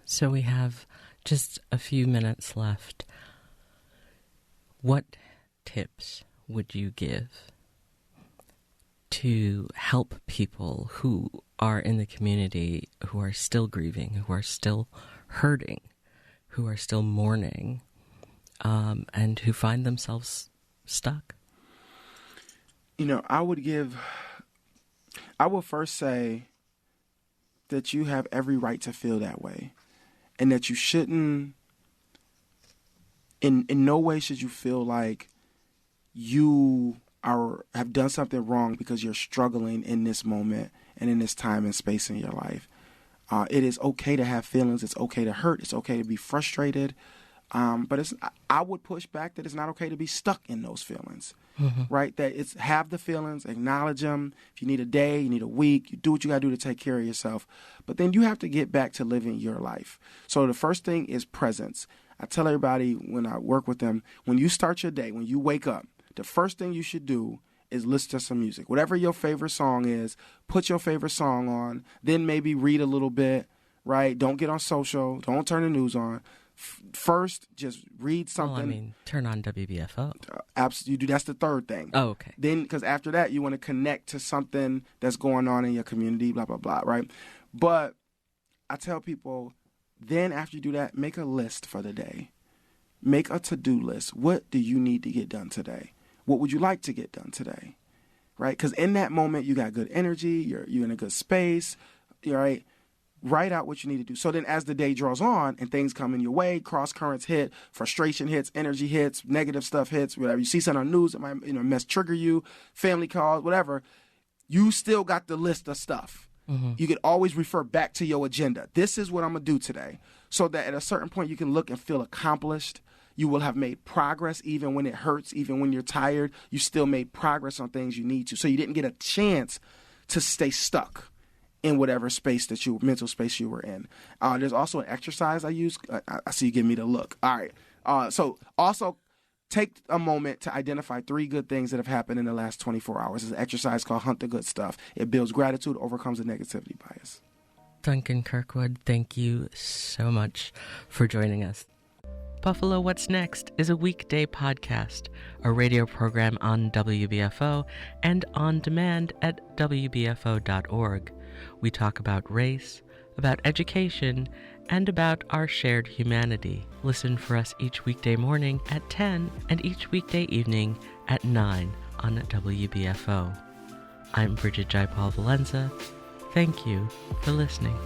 So we have just a few minutes left. What tips would you give to help people who are in the community, who are still grieving, who are still hurting, who are still mourning, and who find themselves stuck? I would first say that you have every right to feel that way, and that you shouldn't, in no way should you feel like you have done something wrong because you're struggling in this moment and in this time and space in your life. It is okay to have feelings. It's okay to hurt. It's okay to be frustrated. But I would push back that it's not okay to be stuck in those feelings, right? That it's have the feelings, acknowledge them. If you need a day, you need a week, you do what you got to do to take care of yourself. But then you have to get back to living your life. So the first thing is presence. I tell everybody when I work with them, when you start your day, when you wake up, the first thing you should do is listen to some music. Whatever your favorite song is, put your favorite song on, then maybe read a little bit, right? Don't get on social. Don't turn the news on. First, just read something. Well, turn on WBFO. Absolutely. That's the third thing. Oh, okay. Then, because after that, you want to connect to something that's going on in your community, blah, blah, blah, right? But I tell people, then after you do that, make a list for the day. Make a to-do list. What do you need to get done today? What would you like to get done today? Right? Because in that moment, you got good energy. You're in a good space. Right? Write out what you need to do. So then as the day draws on and things come in your way, cross currents hit, frustration hits, energy hits, negative stuff hits, whatever. You see something on the news that might trigger you, family calls, whatever. You still got the list of stuff. You can always refer back to your agenda. This is what I'm going to do today. So that at a certain point you can look and feel accomplished. You will have made progress even when it hurts, even when you're tired. You still made progress on things you need to. So you didn't get a chance to stay stuck in whatever space mental space you were in. There's also an exercise I use. I see you give me the look. All right. So also take a moment to identify 3 good things that have happened in the last 24 hours. It's an exercise called Hunt the Good Stuff. It builds gratitude, overcomes the negativity bias. Duncan Kirkwood, thank you so much for joining us. Buffalo What's Next is a weekday podcast, a radio program on WBFO and on demand at WBFO.org. We talk about race, about education, and about our shared humanity. Listen for us each weekday morning at 10 and each weekday evening at 9 on WBFO. I'm Brigid Jaipaul-Valenza. Thank you for listening.